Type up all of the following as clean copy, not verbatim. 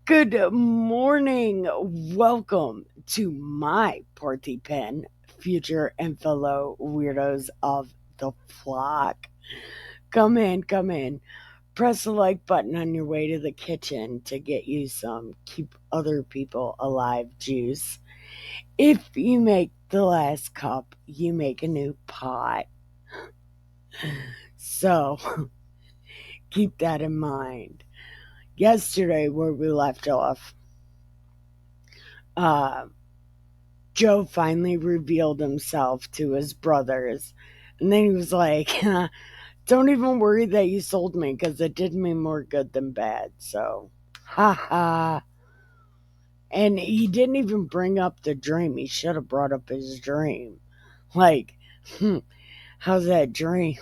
Good morning. Welcome to my party pen, future and fellow weirdos of the flock. Come in, come in. Press the like button on your way to the kitchen to get you some keep other people alive juice. If you make the last cup, you make a new pot. So keep that in mind. Yesterday, where we left off, uh, Joe finally revealed himself to his brothers. And then he was like, don't even worry that you sold me because it did me more good than bad. So, haha. And he didn't even bring up the dream. He should have brought up his dream. Like, how's that dream?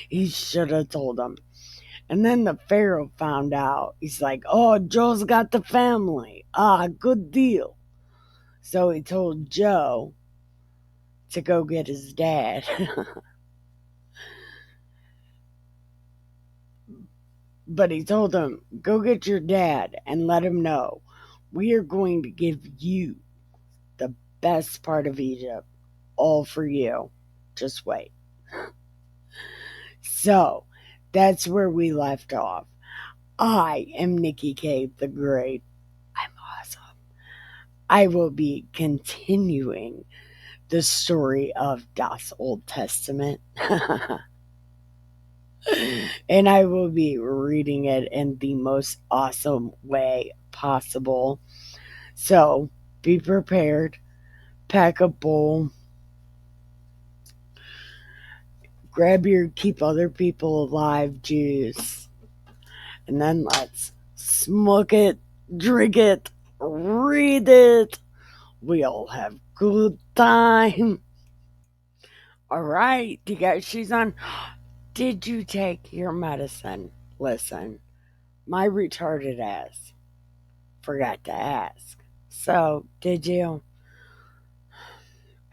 He should have told him. And then the Pharaoh found out. He's like, oh, Joe's got the family. Ah, good deal. So he told Joe to go get his dad. But he told him, go get your dad and let him know we are going to give you the best part of Egypt, all for you. Just wait. So that's where we left off. I am Nikki Cave the Great. I'm awesome. I will be continuing the story of Das Old Testament. And I will be reading it in the most awesome way possible. So be prepared, pack a bowl, grab your keep other people alive juice, and then let's smoke it, drink it, read it. We'll have good time. All right, you got your shoes on? Did you take your medicine? Listen, my retarded ass forgot to ask. So, did you?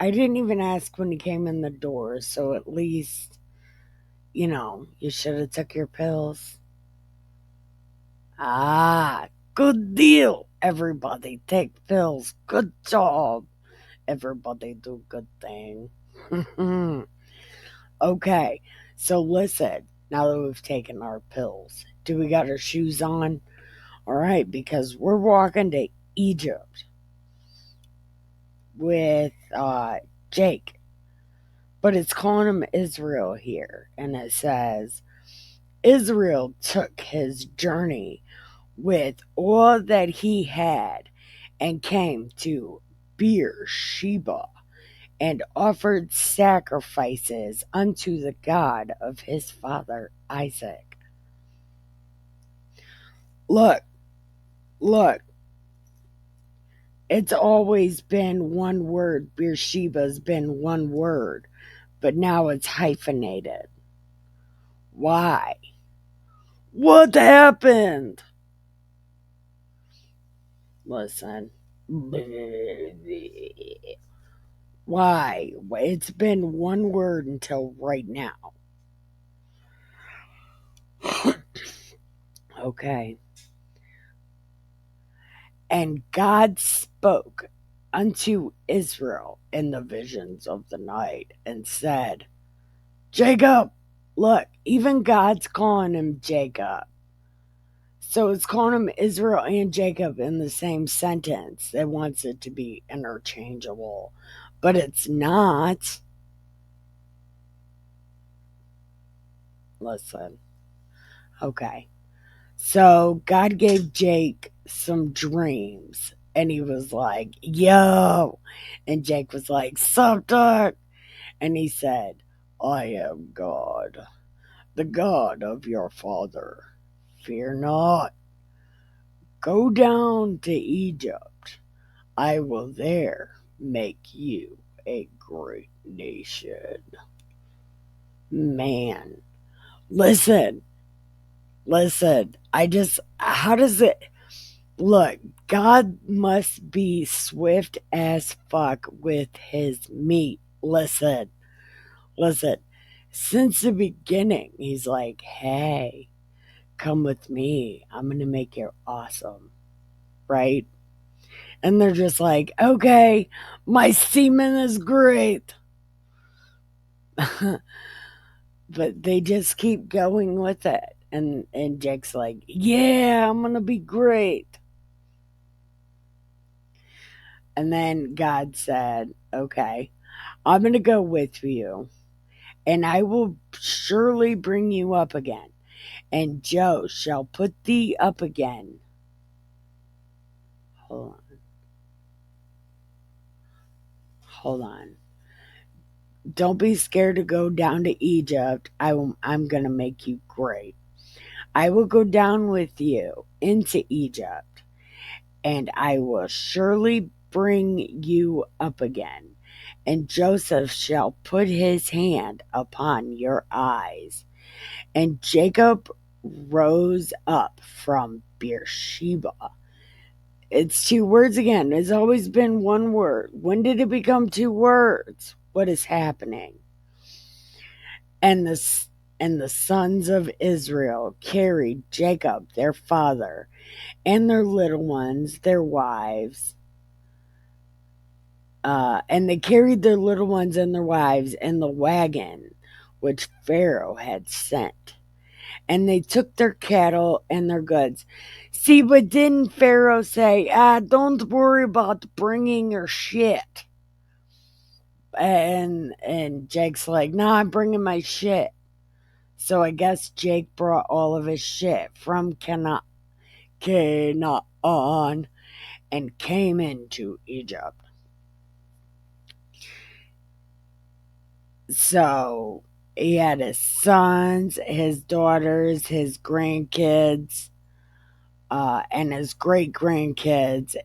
I didn't even ask when he came in the door, so at least, you should have took your pills. Ah, good deal. Everybody take pills. Good job. Everybody do good thing. Okay, so listen, now that we've taken our pills, do we got our shoes on? All right, because we're walking to Egypt with Jake, but it's calling him Israel here, and it says Israel took his journey with all that he had and came to Beersheba and offered sacrifices unto the God of his father Isaac. Look, look, it's always been one word. Beersheba's been one word, but now it's hyphenated. Why? What happened? Listen. Why? It's been one word until right now. Okay. And God spoke unto Israel in the visions of the night and said, Jacob, look, even God's calling him Jacob. So it's calling him Israel and Jacob in the same sentence. It wants it to be interchangeable, but it's not. Listen. Okay. So God gave Jake some dreams, and he was like, yo. And Jake was like, sup, dog? And he said, I am God, the God of your father. Fear not. Go down to Egypt. I will there make you a great nation. Man, listen, listen. How does it look? God must be swift as fuck with his meat. Listen, listen. Since the beginning, he's like, hey, come with me. I'm going to make it awesome. Right? And they're just like, okay, my semen is great. But they just keep going with it. And Jake's like, yeah, I'm going to be great. And then God said, okay, I'm going to go with you, and I will surely bring you up again. And Joe shall put thee up again. Hold on. Hold on. Don't be scared to go down to Egypt. I'm going to make you great. I will go down with you into Egypt, and I will surely bring you up again. And Joseph shall put his hand upon your eyes. And Jacob rose up from Beersheba. It's two words again. It's always been one word. When did it become two words? What is happening? And the sons of Israel carried Jacob, their father, and their little ones, their wives. And they carried their little ones and their wives in the wagon which Pharaoh had sent. And they took their cattle and their goods. See, but didn't Pharaoh say, don't worry about bringing your shit? And Jake's like, nah, I'm bringing my shit. So I guess Jake brought all of his shit from Canaan and came into Egypt. So he had his sons, his daughters, his grandkids, and his great grandkids,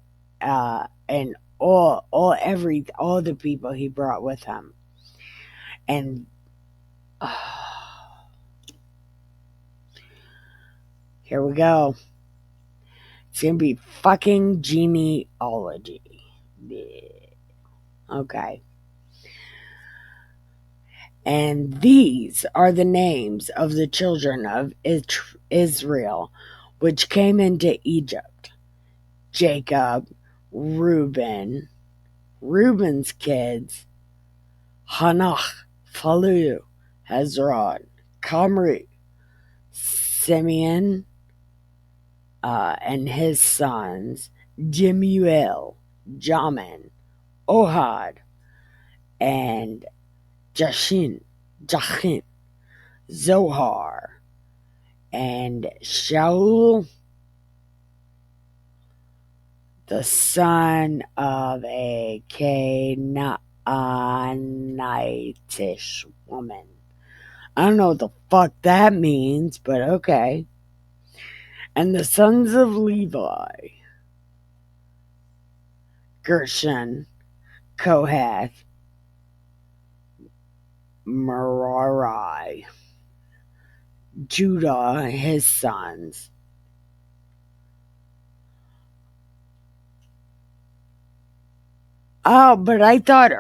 and all the people he brought with him. And here we go. It's gonna be fucking genealogy. Okay. And these are the names of the children of Israel, which came into Egypt: Jacob, Reuben, Reuben's kids, Hanach, Phalu, Hezron, Kamri, Simeon, and his sons, Jemuel, Jamin, Ohad, and Jachin, Zohar, and Shaul, the son of a Canaanitish woman. I don't know what the fuck that means, but okay. And the sons of Levi: Gershon, Kohath, Merari, Judah, his sons. Oh, but I thought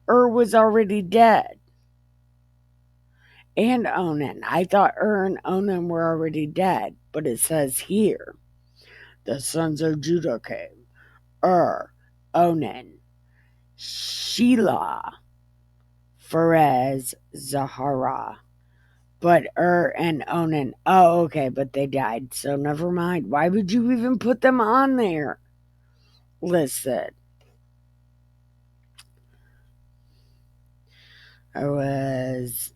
was already dead. And Onan. I thought and Onan were already dead, but it says here the sons of Judah came: Onan, Shelah, Pharez, Zahara. But and Onan, oh, okay, but they died, so never mind. Why would you even put them on there? Listen, I was,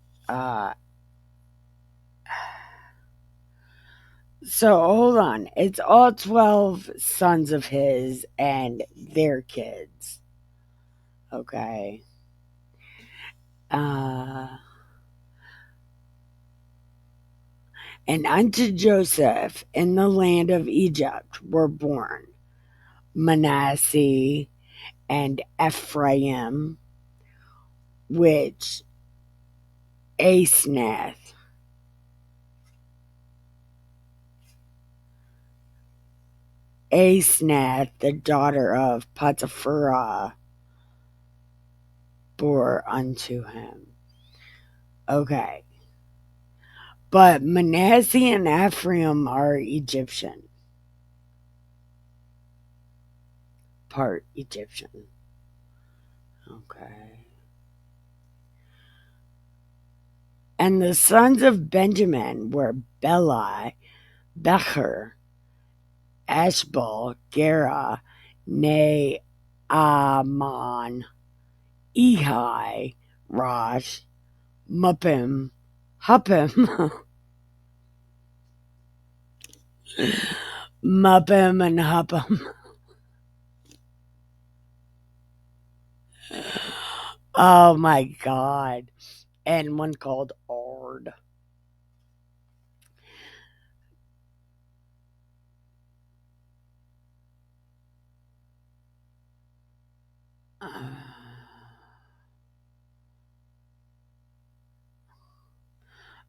so hold on. It's all 12 sons of his and their kids. Okay. And unto Joseph in the land of Egypt were born Manasseh and Ephraim, which Asnath, the daughter of Potipharah, bore unto him. Okay. But Manasseh and Ephraim are Egyptian, part Egyptian. Okay. And the sons of Benjamin were Beli, Becher, Ashbal, Gera, Naaman, Ehi, Rosh, Muppim, Huppim, Muppim, and Huppim. Oh my god. And one called Ard.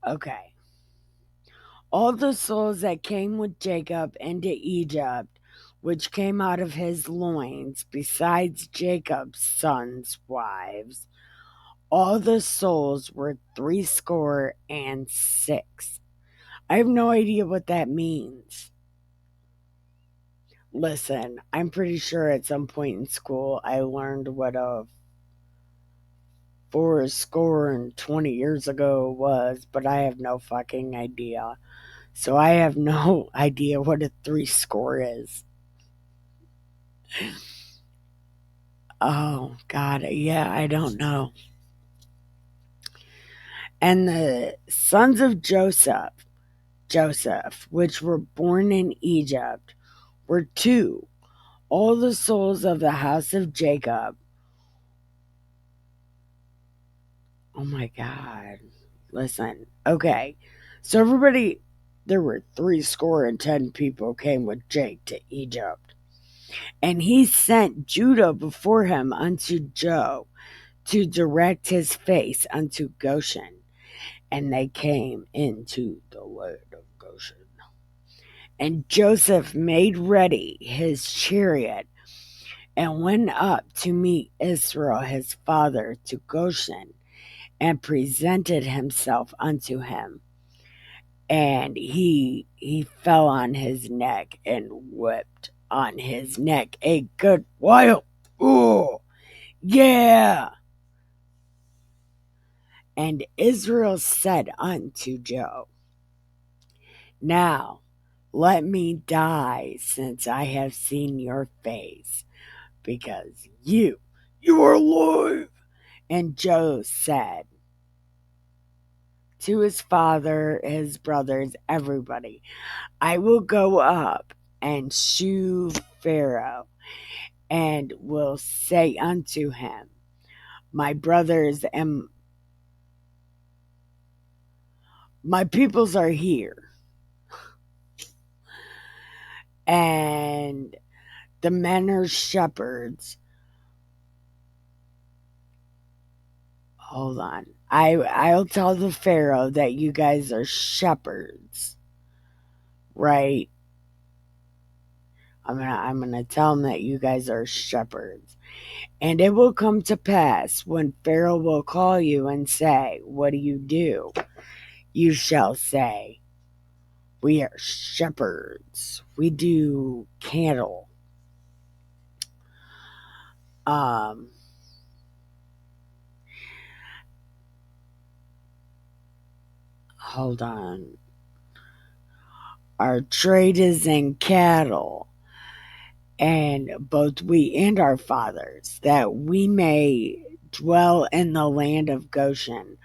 Okay. All the souls that came with Jacob into Egypt, which came out of his loins, besides Jacob's sons' wives, all the souls were 66. I have no idea what that means. Listen, I'm pretty sure at some point in school I learned what a 20 years ago was, but I have no fucking idea. So I have no idea what a 3 score is. Oh, God. Yeah, I don't know. And the sons of Joseph, which were born in Egypt, were 2. All the souls of the house of Jacob. Oh my God. Listen. Okay. So everybody, there were 10 people came with Jake to Egypt. And he sent Judah before him unto Joe to direct his face unto Goshen. And they came into the land of Goshen. And Joseph made ready his chariot and went up to meet Israel his father to Goshen and presented himself unto him. And he fell on his neck and wept on his neck a good while. Ooh, yeah. And Israel said unto Joe, now let me die, since I have seen your face, because you are alive. And Joe said to his father, his brothers, everybody, I will go up and shew Pharaoh, and will say unto him, my brothers and my peoples are here, and the men are shepherds. Hold on. I'll tell the Pharaoh that you guys are shepherds, right? I'm gonna tell him that you guys are shepherds. And it will come to pass when Pharaoh will call you and say, what do? You shall say, we are shepherds. We do cattle. Um, Hold on. Our trade is in cattle, and both we and our fathers, that we may dwell in the land of Goshen.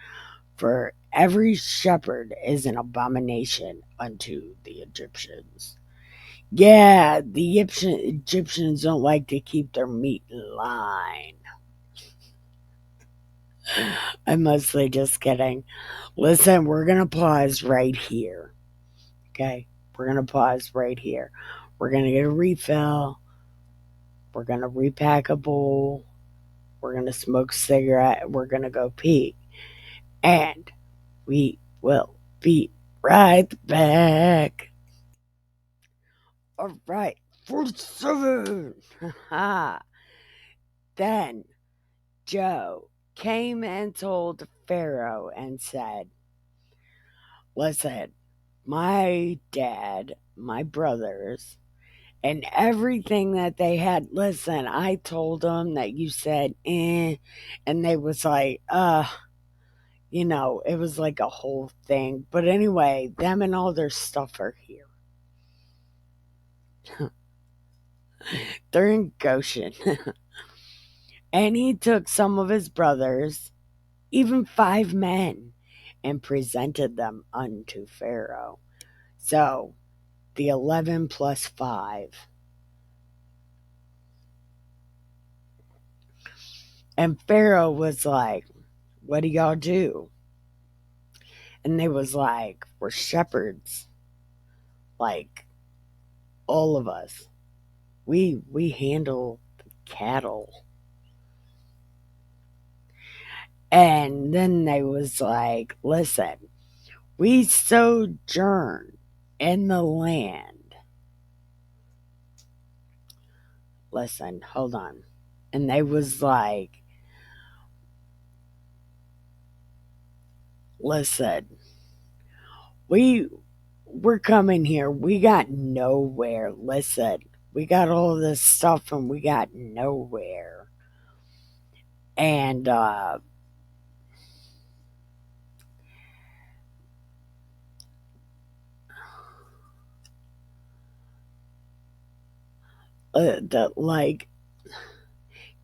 For every shepherd is an abomination unto the Egyptians. Yeah, the Egyptians don't like to keep their meat in line. I'm mostly just kidding. Listen, we're going to pause right here. Okay? We're going to pause right here. We're going to get a refill. We're going to repack a bowl. We're going to smoke a cigarette. We're going to go pee. And we will be right back. All right. 47. Then Joe came and told Pharaoh and said, Listen, my dad, my brothers, and everything that they had. Listen, I told them that you said and they was like, it was like a whole thing. But anyway, them and all their stuff are here. They're in Goshen. And he took some of his brothers, even 5 men, and presented them unto Pharaoh. So the 11 plus 5. And Pharaoh was like, what do y'all do? And they was like, we're shepherds. Like all of us. We handle the cattle. And then they was like, listen, we sojourn in the land. Listen, hold on. And they was like, listen, we're coming here. We got nowhere. Listen, we got all this stuff and we got nowhere. And like,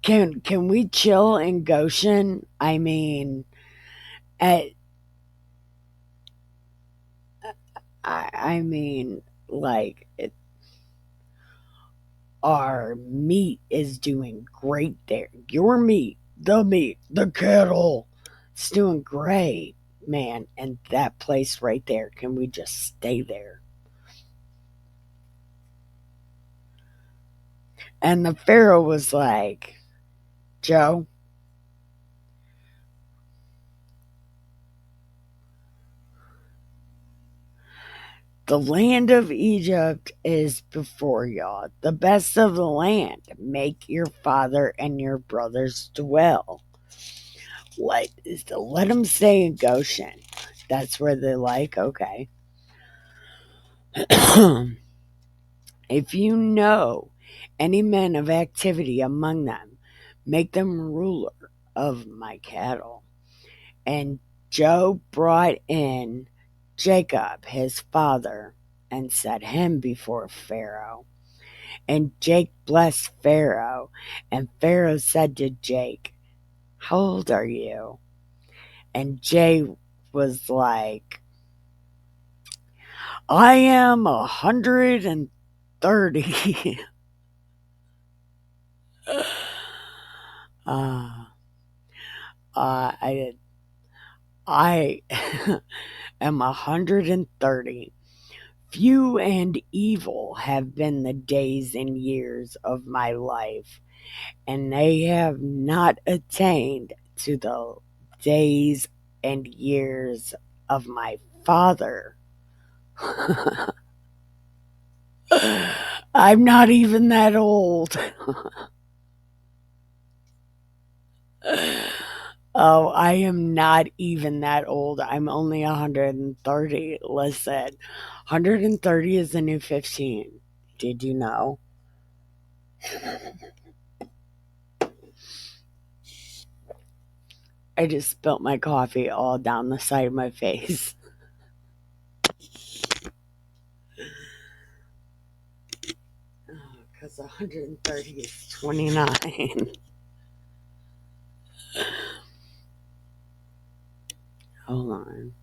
can we chill in Goshen? I mean, at, I mean, like our meat is doing great there. Your meat, the cattle, it's doing great, man. And that place right there, can we just stay there? And the Pharaoh was like, Joe, the land of Egypt is before y'all, the best of the land. Make your father and your brothers dwell. Let them stay in Goshen. That's where they're like, okay. If you know any men of activity among them, make them ruler of my cattle. And Job brought in Jacob his father and set him before Pharaoh. And Jake blessed Pharaoh, and Pharaoh said to Jake, how old are you? And Jake was like, I am 130. uh, I I am 130. Few and evil have been the days and years of my life, and they have not attained to the days and years of my father. I'm not even that old. Oh, I am not even that old. I'm only 130. Listen, 130 is the new 15. Did you know? I just spilt my coffee all down the side of my face. Because 130 is 29. Hold on.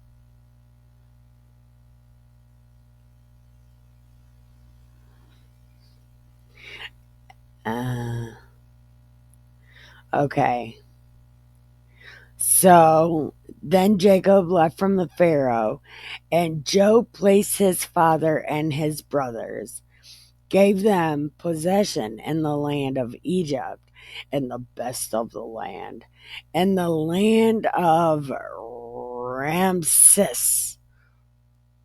Uh, okay. So then Jacob left from the Pharaoh, and Job placed his father and his brothers, gave them possession in the land of Egypt, and the best of the land, and the land of Ramses.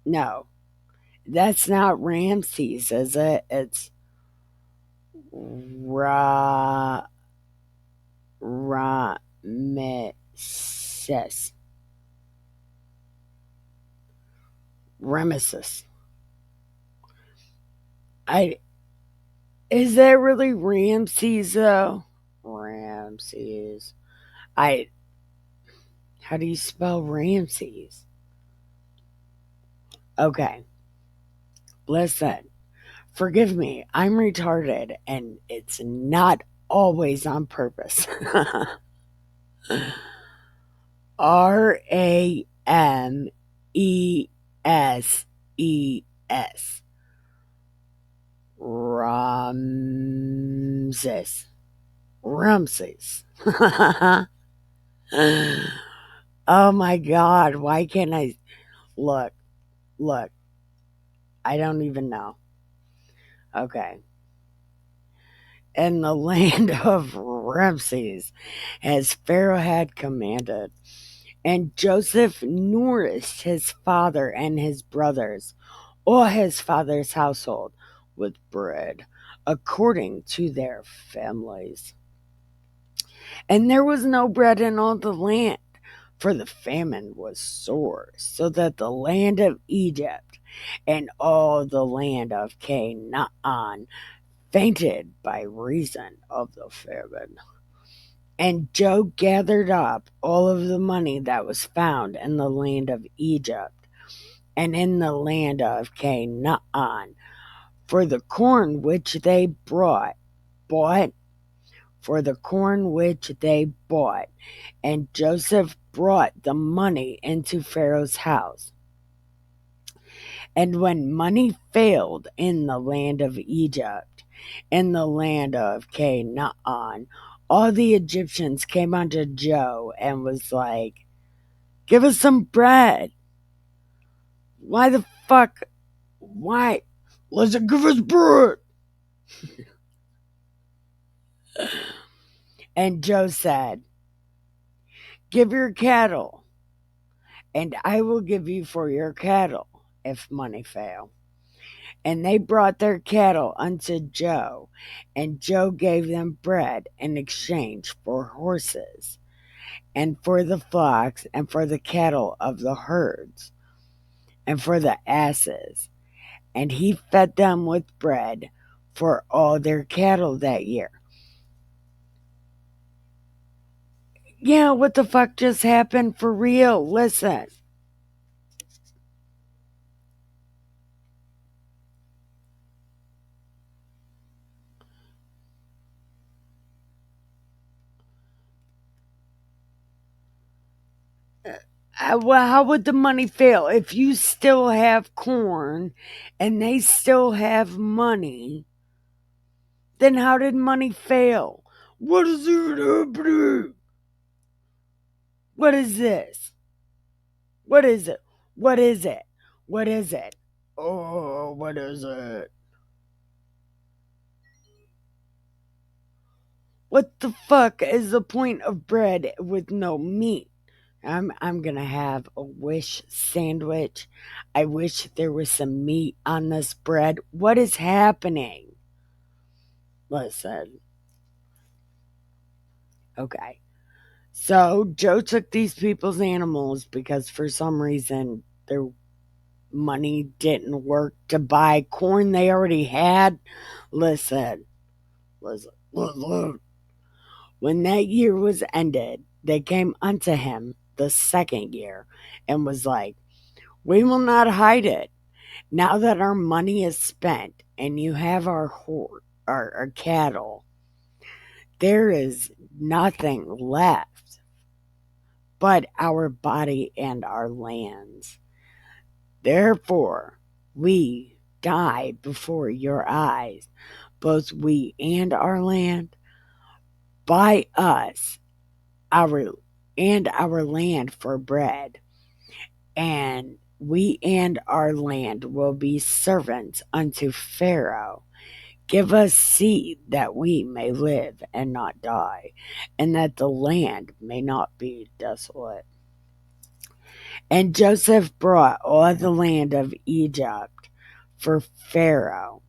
No, that's not Ramses, is it? It's Ra Rameses. Ramesses. I Is that really Ramses though? Ramses. I How do you spell Ramses? Okay, listen. Forgive me. I'm retarded and it's not always on purpose. Rameses. Ramses. Ramses. Oh my god, why can't I look, look, I don't even know. Okay. In the land of Ramses, as Pharaoh had commanded, and Joseph nourished his father and his brothers, all his father's household, with bread, according to their families. And there was no bread in all the land, for the famine was sore, so that the land of Egypt and all the land of Canaan fainted by reason of the famine. And Job gathered up all of the money that was found in the land of Egypt and in the land of Canaan for the corn which they bought for the corn which they bought. And Joseph brought the money into Pharaoh's house. And when money failed in the land of Egypt, in the land of Canaan, all the Egyptians came unto Joe and was like, give us some bread. Why the fuck? Why? Listen, give us bread. And Joe said, give your cattle, and I will give you for your cattle if money fail. And they brought their cattle unto Joe, and Joe gave them bread in exchange for horses, and for the flocks, and for the cattle of the herds, and for the asses. And he fed them with bread for all their cattle that year. Yeah, what the fuck just happened for real? Listen. Well, how would the money fail if you still have corn and they still have money? Then how did money fail? What is even happening? What is this? What is it? What is it? What is it? Oh, what is it? What the fuck is the point of bread with no meat? I'm gonna have a wish sandwich. I wish there was some meat on this bread. What is happening? Listen. Okay. So Joe took these people's animals because for some reason their money didn't work to buy corn they already had. Listen, listen. When that year was ended, they came unto him the second year and was like, we will not hide it. Now that our money is spent and you have our cattle, there is nothing left but our body and our lands. Therefore, we die before your eyes, both we and our land. Buy us our our land for bread, and we and our land will be servants unto Pharaoh. Give us seed that we may live and not die, and that the land may not be desolate. And Joseph brought all the land of Egypt for Pharaoh,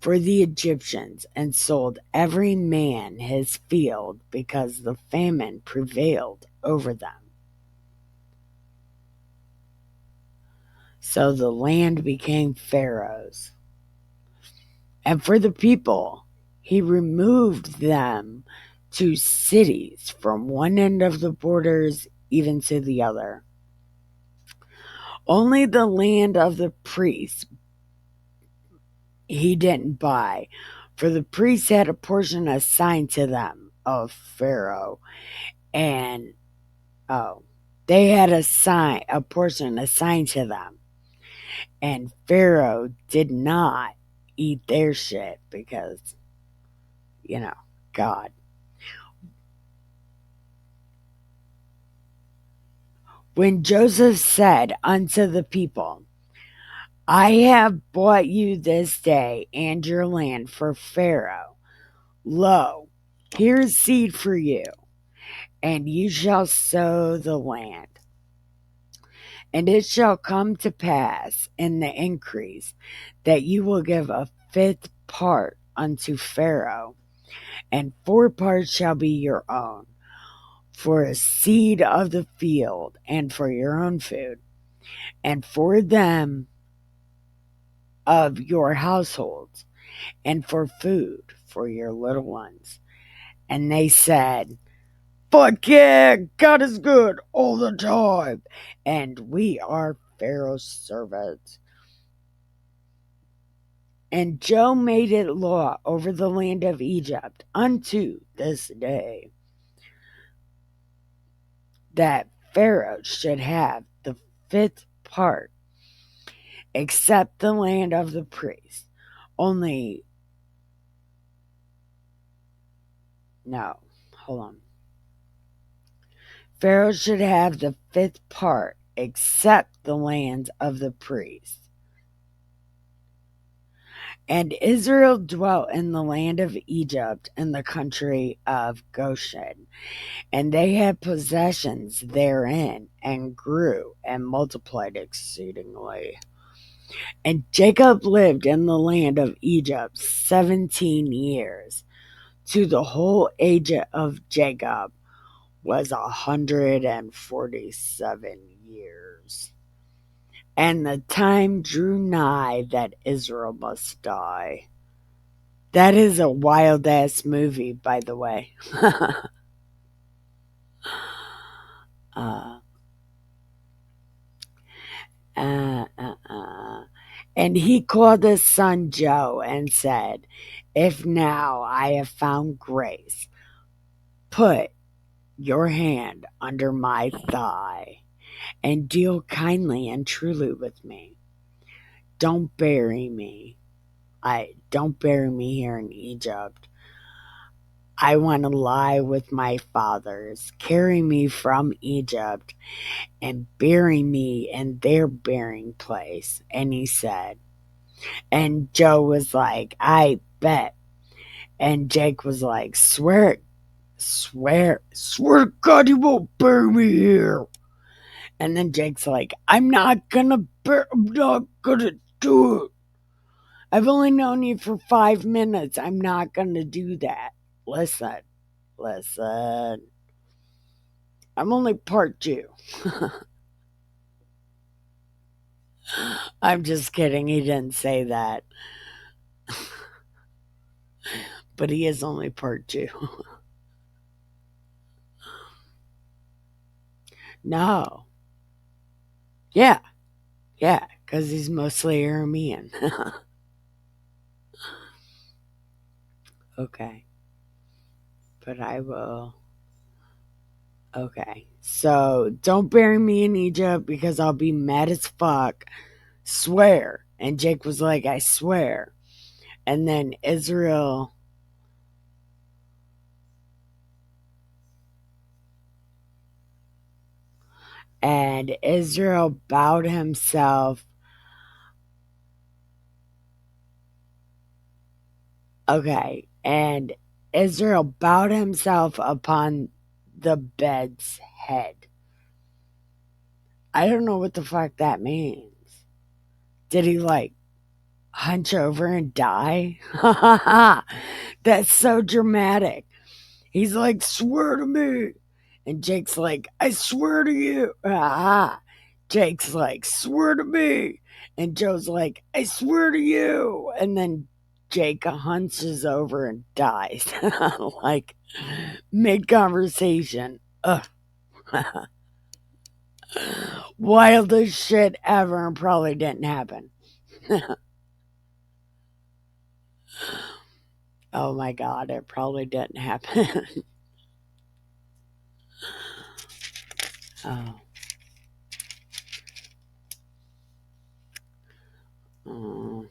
for the Egyptians, and sold every man his field, because the famine prevailed over them. So the land became Pharaoh's. And for the people, he removed them to cities from one end of the borders even to the other. Only the land of the priests he didn't buy, for the priests had a portion assigned to them of Pharaoh, and oh, they had a portion assigned to them, and Pharaoh did not eat their shit because, you know, God. When Joseph said unto the people, I have bought you this day and your land for Pharaoh, lo, here is seed for you, and you shall sow the land. And it shall come to pass in the increase that you will give a fifth part unto Pharaoh, and 4 parts shall be your own, for a seed of the field, and for your own food, and for them of your households, and for food for your little ones. And they said, fuck yeah, God is good all the time, and we are Pharaoh's servants. And Joe made it law over the land of Egypt unto this day that Pharaoh should have the 5th part, except the land of the priests. Only, no, hold on. Pharaoh should have the 5th part, except the lands of the priests. And Israel dwelt in the land of Egypt in the country of Goshen. And they had possessions therein, and grew and multiplied exceedingly. And Jacob lived in the land of Egypt 17 years. To the whole age of Jacob was 147 years. And the time drew nigh that Israel must die. That is a wild ass movie, by the way. uh, uh, uh, uh. And he called his son Joe and said, if now I have found grace, put your hand under my thigh and deal kindly and truly with me. Don't bury me. Don't bury me here in Egypt. I want to lie with my fathers. Carry me from Egypt and bury me in their burying place. And he said, and Joe was like, I bet. And Jake was like, swear to God you won't bury me here. And then Jake's like, I'm not gonna do it. I've only known you for 5 minutes. I'm not gonna do that. Listen. I'm only part Jew. I'm just kidding. He didn't say that. But he is only part Jew. No. Yeah. Yeah. Because he's mostly Aramean. Okay. But I will. Okay. So don't bury me in Egypt because I'll be mad as fuck. Swear. And Jake was like, I swear. And then Israel bowed himself. Okay. And Israel bowed himself upon the bed's head. I don't know what the fuck that means. Did he like hunch over and die? That's so dramatic. He's like, swear to me. And Jake's like, I swear to you. Jake's like, swear to me. And Joe's like, I swear to you. And then Jake hunches over and dies. Like, mid conversation. Ugh. Wildest shit ever and probably didn't happen. Oh my god, it probably didn't happen. Oh. Mm,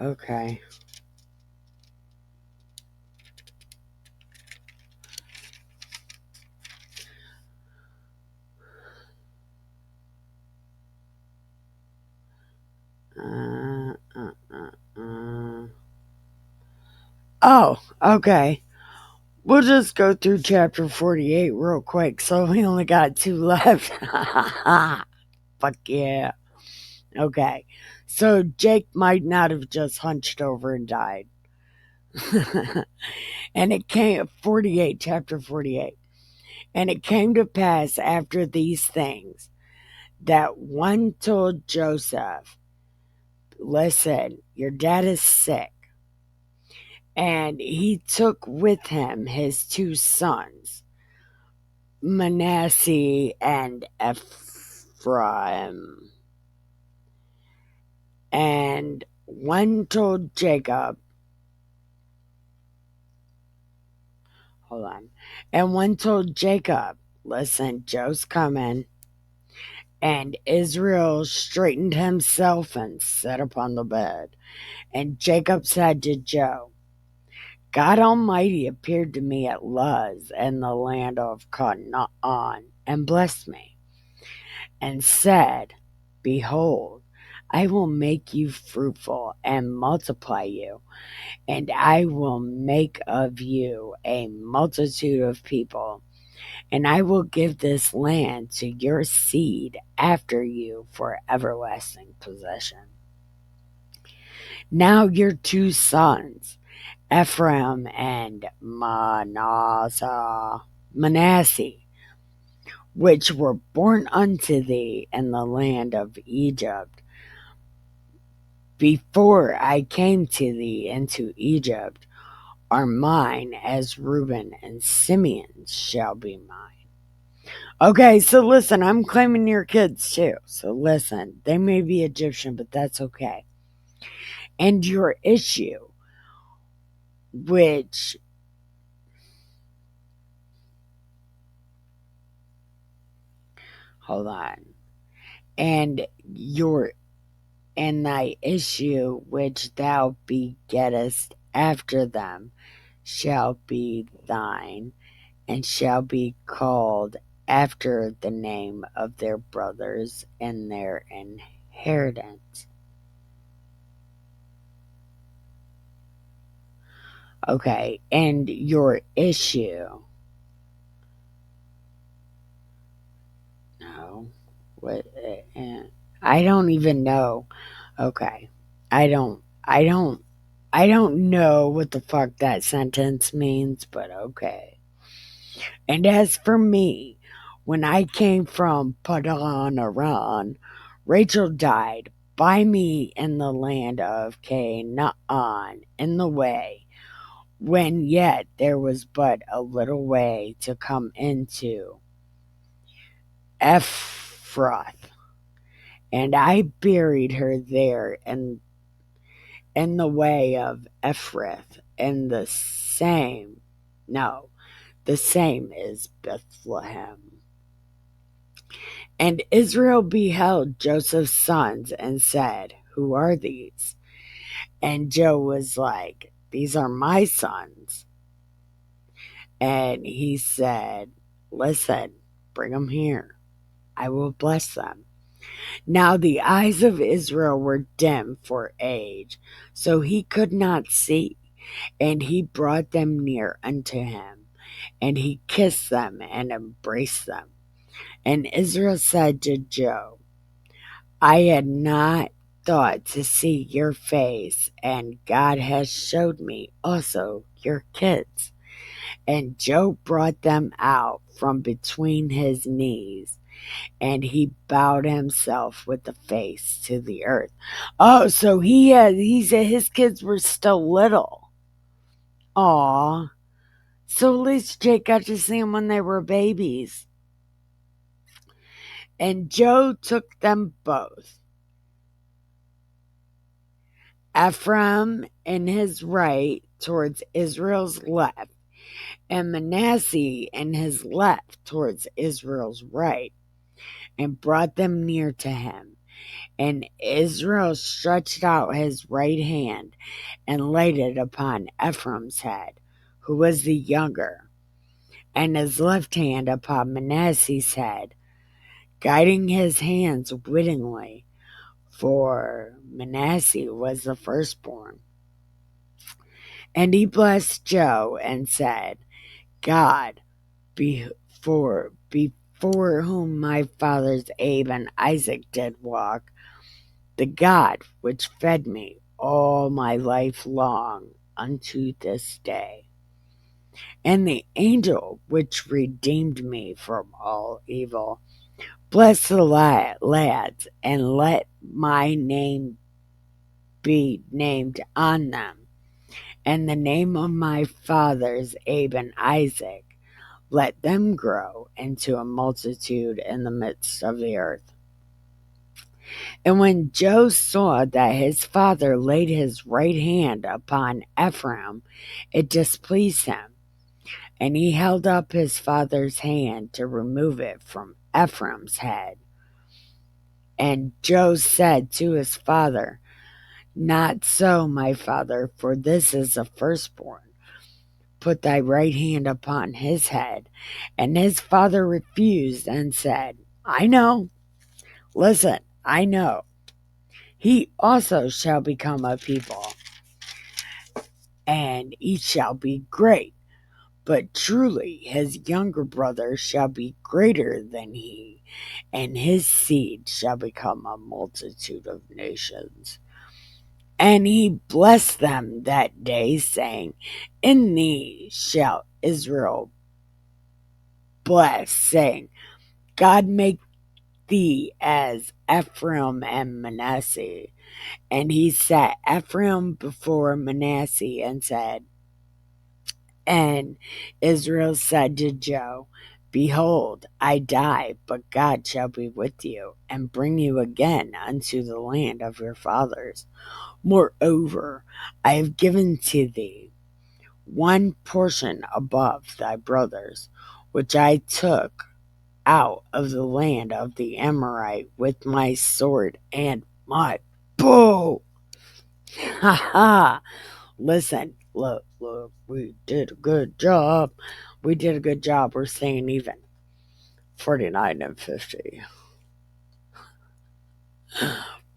okay. Uh, uh, uh, uh. Oh, okay. We'll just go through chapter 48 real quick. So we only got two left. Fuck yeah. Okay. So Jake might not have just hunched over and died. And it came, 48, chapter 48. And it came to pass after these things that one told Joseph, listen, your dad is sick. And he took with him his two sons, Manasseh and Ephraim. And one told Jacob, hold on, and one told Jacob, listen, Joe's coming. And Israel straightened himself and sat upon the bed. And Jacob said to Joe, God Almighty appeared to me at Luz in the land of Canaan and blessed me, and said, behold, I will make you fruitful and multiply you, and I will make of you a multitude of people, and I will give this land to your seed after you for everlasting possession. Now your two sons, Ephraim and Manasseh, which were born unto thee in the land of Egypt, before I came to thee into Egypt, are mine, as Reuben and Simeon shall be mine. Okay, so listen, I'm claiming your kids too. So listen, they may be Egyptian, but that's okay. And your issue, which, hold on, and your and thy issue which thou begettest after them shall be thine, and shall be called after the name of their brothers and their inheritance. Okay, and your issue. No, what? I don't even know. Okay, I don't. I don't. I don't know what the fuck that sentence means, but okay. And as for me, when I came from Padan Aram, Rachel died by me in the land of Canaan in the way, when yet there was but a little way to come into Ephrath, and I buried her there in the way of Ephrath, and the same is Bethlehem. And Israel beheld Joseph's sons and said, who are these? And Joe was like, these are my sons. And he said, listen, bring them here. I will bless them. Now the eyes of Israel were dim for age, so he could not see. And he brought them near unto him, and he kissed them and embraced them. And Israel said to Job, I had not thought to see your face, and God has showed me also your kids. And Joe brought them out from between his knees, and he bowed himself with the face to the earth. Oh, so he said his kids were still little. Aw. So at least Jake got to see them when they were babies. And Joe took them both, Ephraim in his right towards Israel's left, and Manasseh in his left towards Israel's right, and brought them near to him. And Israel stretched out his right hand and laid it upon Ephraim's head, who was the younger, and his left hand upon Manasseh's head, guiding his hands wittingly, for Manasseh was the firstborn. And he blessed Joe and said, God, before whom my fathers Abe and Isaac did walk, the God which fed me all my life long unto this day, and the angel which redeemed me from all evil. Bless the lads, and let my name be named on them, and the name of my fathers Abe and Isaac. Let them grow into a multitude in the midst of the earth. And when Joe saw that his father laid his right hand upon Ephraim, it displeased him. And he held up his father's hand to remove it from Ephraim's head. And Joe said to his father, Not so, my father, for this is the firstborn. Put thy right hand upon his head. And his father refused and said, I know. Listen, I know. He also shall become a people, and he shall be great. But truly his younger brother shall be greater than he, and his seed shall become a multitude of nations. And he blessed them that day, saying, In thee shall Israel bless, saying, God make thee as Ephraim and Manasseh. And he set Ephraim before Manasseh and said, And Israel said to Joe, Behold, I die, but God shall be with you, and bring you again unto the land of your fathers. Moreover, I have given to thee one portion above thy brothers, which I took out of the land of the Amorite with my sword and my bow. Ha ha! Listen, look, we did a good job. We did a good job. We're staying even. 49 and 50.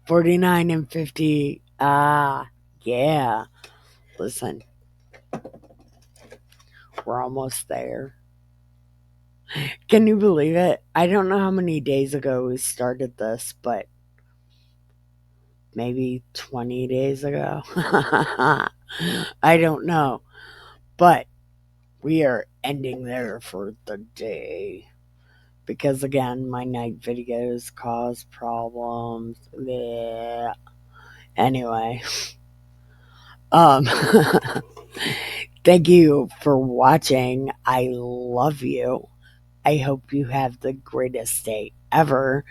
49 and 50. Yeah. Listen, we're almost there. Can you believe it? I don't know how many days ago we started this, but maybe 20 days ago. I don't know. But we are ending there for the day. Because again, my night videos cause problems. Bleh. Anyway. Thank you for watching. I love you. I hope you have the greatest day ever.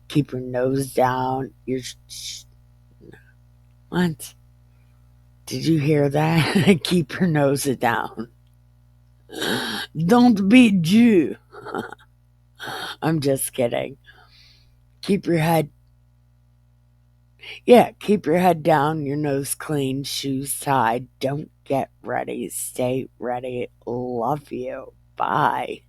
Keep your nose down. What? Did you hear that? Keep your nose down. Don't be Jew. I'm just kidding. Keep your head keep your head down, your nose clean, shoes tied. Don't get ready. Stay ready. Love you. Bye.